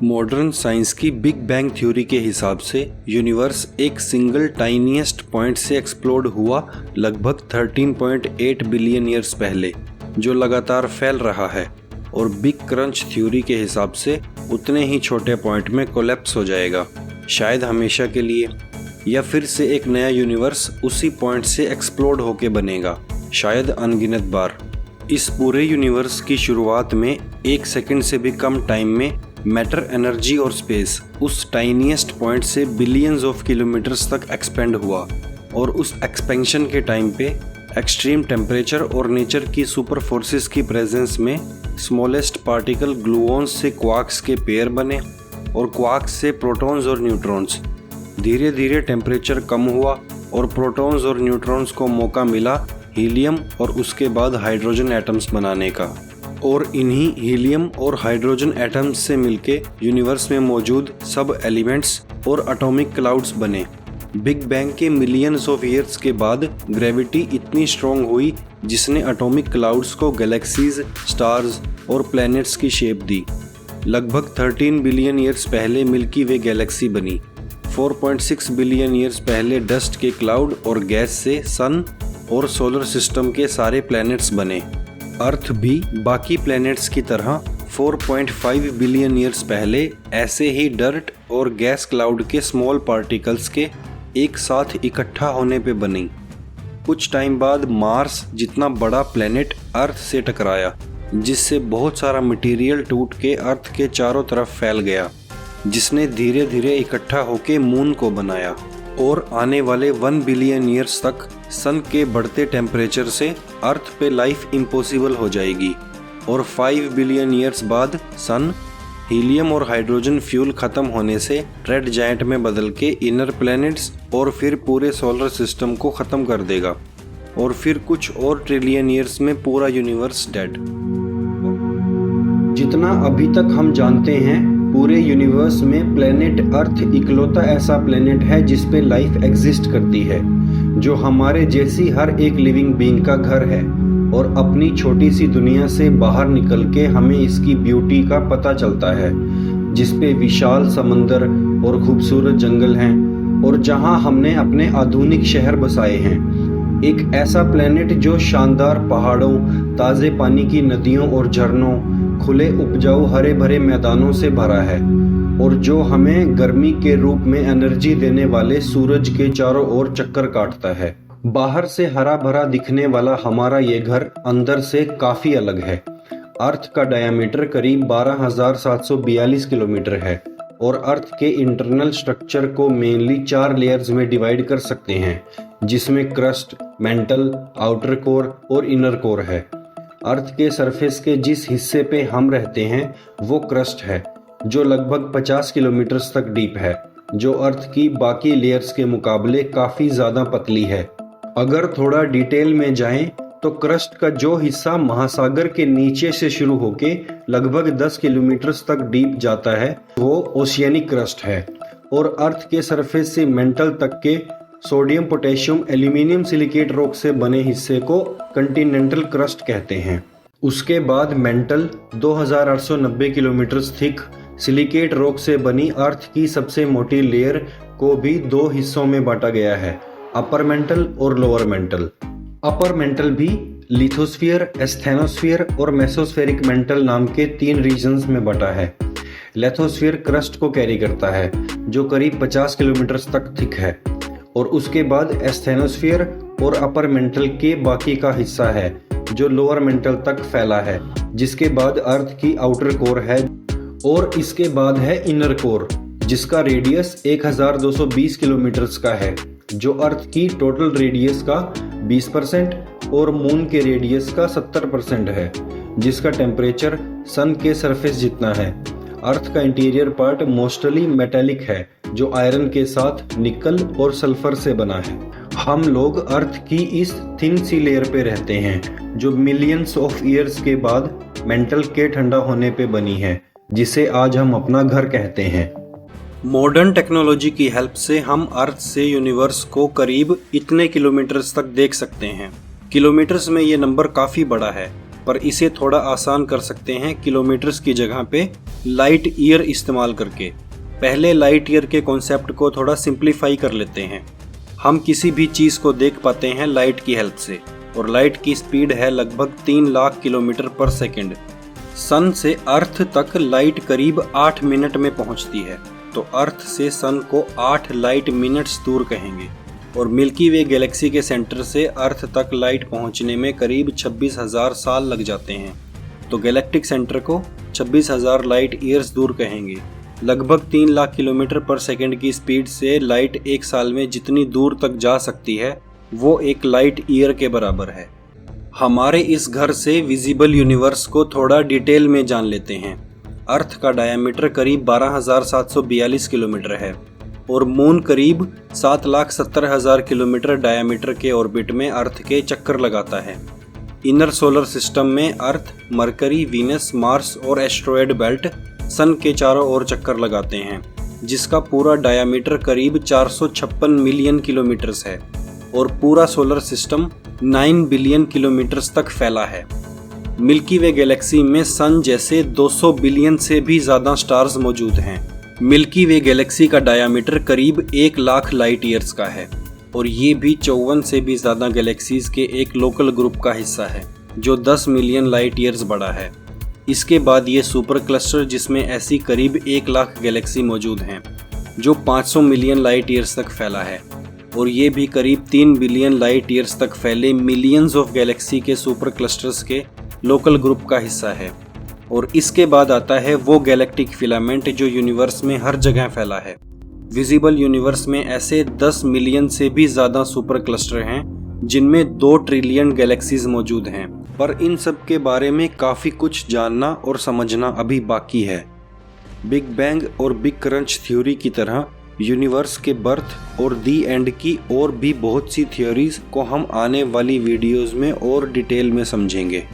Modern science की big bang theory के हिसाब से यूनिवर्स एक सिंगल टाइनीएस्ट पॉइंट से एक्सप्लोड हुआ लगभग 13.8 बिलियन ईयर्स पहले, जो लगातार फैल रहा है और बिग क्रंच थ्योरी के हिसाब से उतने ही छोटे पॉइंट में कोलैप्स हो जाएगा, शायद हमेशा के लिए, या फिर से एक नया यूनिवर्स उसी पॉइंट से एक्सप्लोड होके बनेगा, शायद अनगिनत बार। इस पूरे यूनिवर्स की शुरुआत में 1 सेकंड से भी कम टाइम में मैटर, एनर्जी और स्पेस उस टाइनीएस्ट पॉइंट से बिलियंस ऑफ किलोमीटर्स तक एक्सपेंड हुआ और उस एक्सपेंशन के टाइम पे एक्सट्रीम टेम्परेचर और नेचर की सुपर फोर्सेस की प्रेजेंस में स्मॉलेस्ट पार्टिकल ग्लूऑन्स से क्वार्क्स के पेयर बने और क्वार्क्स से प्रोटॉन्स और न्यूट्रॉन्स। धीरे धीरे टेम्परेचर कम हुआ और प्रोटॉन्स और न्यूट्रॉन्स को मौका मिला हीलियम और उसके बाद हाइड्रोजन एटम्स बनाने का, और इन्हीं हीलियम और हाइड्रोजन एटम्स से मिलके यूनिवर्स में मौजूद सब एलिमेंट्स और एटॉमिक क्लाउड्स बने। बिग बैंग के मिलियंस ऑफ ईयर्स के बाद ग्रेविटी इतनी स्ट्रॉन्ग हुई जिसने एटॉमिक क्लाउड्स को गैलेक्सीज, स्टार्स और प्लैनेट्स की शेप दी। लगभग 13 बिलियन ईयर्स पहले मिल्की वे गैलेक्सी बनी। 4.6 बिलियन ईयर्स पहले डस्ट के क्लाउड और गैस से सन और सोलर सिस्टम के सारे प्लैनेट्स बने। अर्थ भी बाकी प्लैनेट्स की तरह 4.5 बिलियन ईयर्स पहले ऐसे ही डर्ट और गैस क्लाउड के स्मॉल पार्टिकल्स के एक साथ इकट्ठा होने पे बनी। कुछ टाइम बाद मार्स जितना बड़ा प्लैनेट अर्थ से टकराया, जिससे बहुत सारा मटेरियल टूट के अर्थ के चारों तरफ फैल गया, जिसने धीरे धीरे इकट्ठा होके मून को बनाया। और आने वाले 1 बिलियन ईयर्स तक सन के बढ़ते टेम्परेचर से अर्थ पे लाइफ इम्पॉसिबल हो जाएगी, और 5 बिलियन ईयर्स बाद सन हीलियम और हाइड्रोजन फ्यूल खत्म होने से रेड जायंट में बदल के इनर प्लैनेट्स और फिर पूरे सोलर सिस्टम को खत्म कर देगा, और फिर कुछ और ट्रिलियन ईयर्स में पूरा यूनिवर्स डेड। जितना अभी तक हम जानते हैं, पूरे यूनिवर्स में प्लेनेट अर्थ इकलौता ऐसा प्लेनेट है जिस पे लाइफ एग्जिस्ट करती है, जो हमारे जैसी हर एक लिविंग बीइंग का घर है, और अपनी छोटी सी दुनिया से बाहर निकल के हमें इसकी ब्यूटी का पता चलता है, जिस पे विशाल समंदर और खूबसूरत जंगल हैं, और जहां हमने अपने आधुनिक शहर बसाए हैं। एक ऐसा प्लेनेट जो शानदार पहाड़ों, ताज़े पानी की नदियों और झरनों, खुले उपजाऊ हरे भरे मैदानों से भरा है, और जो हमें गर्मी के रूप में एनर्जी देने वाले सूरज के चारों ओर चक्कर काटता है। बाहर से हरा भरा दिखने वाला हमारा ये घर अंदर से काफी अलग है। अर्थ का डायमीटर करीब 12,742 किलोमीटर है, और अर्थ के इंटरनल स्ट्रक्चर को मेनली 4 लेयर्स में डिवाइड कर सकते हैं, जिसमें क्रस्ट, मेंटल, आउटर कोर और इनर कोर है। अर्थ के सरफेस के जिस हिस्से पे हम रहते हैं वो क्रस्ट है, जो लगभग 50 किलोमीटर तक डीप है, जो अर्थ की बाकी लेयर्स के मुकाबले काफी ज्यादा पतली है। अगर थोड़ा डिटेल में जाएं तो क्रस्ट का जो हिस्सा महासागर के नीचे से शुरू होके लगभग 10 किलोमीटर तक डीप जाता है वो ओशियनिक क्रस्ट है, और अर्थ के सरफेस से मेंटल तक के sodium, potassium, aluminium silicate rock से बने हिस्से को कंटिनेंटल क्रस्ट कहते हैं। उसके बाद mental 2890 kilometre thick silicate rock से बनी अर्थ की सबसे मोटी लेयर को भी 2 हिस्सों में बांटा गया है, अपर मेंटल और लोअर मेंटल। अपर मेंटल भी लिथोस्फीयर, एस्थेनोस्फीयर और मेसोस्फेरिक मेंटल नाम के 3 रीजन्स में बटा है। लिथोस्फीयर क्रस्ट को कैरी करता है, जो करीब 50 किलोमीटर तक थिक है, और उसके बाद एस्थेनोस्फीयर और अपर मेंटल के बाकी का हिस्सा है जो लोअर मेंटल तक फैला है, जिसके बाद अर्थ की आउटर कोर है, और इसके बाद है इनर कोर, जिसका रेडियस 1220 किलोमीटर का है, जो अर्थ की टोटल रेडियस का 20% और मून के रेडियस का 70% है, जिसका टेम्परेचर सन के सरफेस जितना है। अर्थ का इंटीरियर पार्ट मोस्टली मेटेलिक है, जो आयरन के साथ निकल और सल्फर से बना है। हम लोग अर्थ की इस थिन सी लेयर पे रहते हैं, जो मिलियंस ऑफ ईयर्स के बाद मेंटल के ठंडा होने पे बनी है, जिसे आज हम अपना घर कहते हैं। मॉडर्न टेक्नोलॉजी की हेल्प से हम अर्थ से यूनिवर्स को करीब इतने किलोमीटर्स तक देख सकते हैं। किलोमीटर्स में ये नंबर काफी बड़ा है, पर इसे थोड़ा आसान कर सकते हैं किलोमीटर्स की जगह पे लाइट ईयर इस्तेमाल करके। पहले लाइट ईयर के कॉन्सेप्ट को थोड़ा सिंप्लीफाई कर लेते हैं। हम किसी भी चीज़ को देख पाते हैं लाइट की हेल्प से, और लाइट की स्पीड है लगभग 3 लाख किलोमीटर पर सेकंड। सन से अर्थ तक लाइट करीब 8 मिनट में पहुंचती है, तो अर्थ से सन को 8 लाइट मिनट्स दूर कहेंगे। और मिल्की वे गैलेक्सी के सेंटर से अर्थ तक लाइट पहुंचने में करीब 26,000 साल लग जाते हैं, तो गैलेक्टिक सेंटर को 26,000 लाइट ईयर्स दूर कहेंगे। लगभग 3 लाख किलोमीटर पर सेकंड की स्पीड से लाइट एक साल में जितनी दूर तक जा सकती है वो एक लाइट ईयर के बराबर है। हमारे इस घर से विजिबल यूनिवर्स को थोड़ा डिटेल में जान लेते हैं। अर्थ का डायमीटर करीब 12,742 किलोमीटर है और मून करीब 7,70,000 किलोमीटर डायमीटर के ऑर्बिट में अर्थ के चक्कर लगाता है। इनर सोलर सिस्टम में अर्थ, मरकरी, वीनस, मार्स और एस्ट्रॉयड बेल्ट सन के चारों ओर चक्कर लगाते हैं, जिसका पूरा डायमीटर करीब 456 मिलियन किलोमीटर्स है और पूरा सोलर सिस्टम 9 बिलियन किलोमीटर्स तक फैला है। मिल्की वे गैलेक्सी में सन जैसे 200 बिलियन से भी ज़्यादा स्टार्स मौजूद हैं। मिल्की वे गैलेक्सी का डायमीटर करीब 1 लाख लाइट ईयर्स का है और ये भी 54 से भी ज़्यादा गैलेक्सीज के एक लोकल ग्रुप का हिस्सा है जो 10 मिलियन लाइट ईयर्स बड़ा है। इसके बाद ये सुपर क्लस्टर जिसमें ऐसी करीब 1 लाख गैलेक्सी मौजूद हैं जो 500 मिलियन लाइट ईयर्स तक फैला है, और ये भी करीब 3 बिलियन लाइट ईयर्स तक फैले मिलियंस ऑफ गैलेक्सी के सुपर क्लस्टर्स के लोकल ग्रुप का हिस्सा है। और इसके बाद आता है वो गैलेक्टिक फिलामेंट जो यूनिवर्स में हर जगह फैला है। विजिबल यूनिवर्स में ऐसे 10 मिलियन से भी ज़्यादा सुपर क्लस्टर हैं जिनमें 2 ट्रिलियन गैलेक्सीज मौजूद हैं, पर इन सब के बारे में काफ़ी कुछ जानना और समझना अभी बाकी है। बिग बैंग और बिग क्रंच थ्योरी की तरह यूनिवर्स के बर्थ और दी एंड की और भी बहुत सी थ्योरीज को हम आने वाली वीडियोस में और डिटेल में समझेंगे।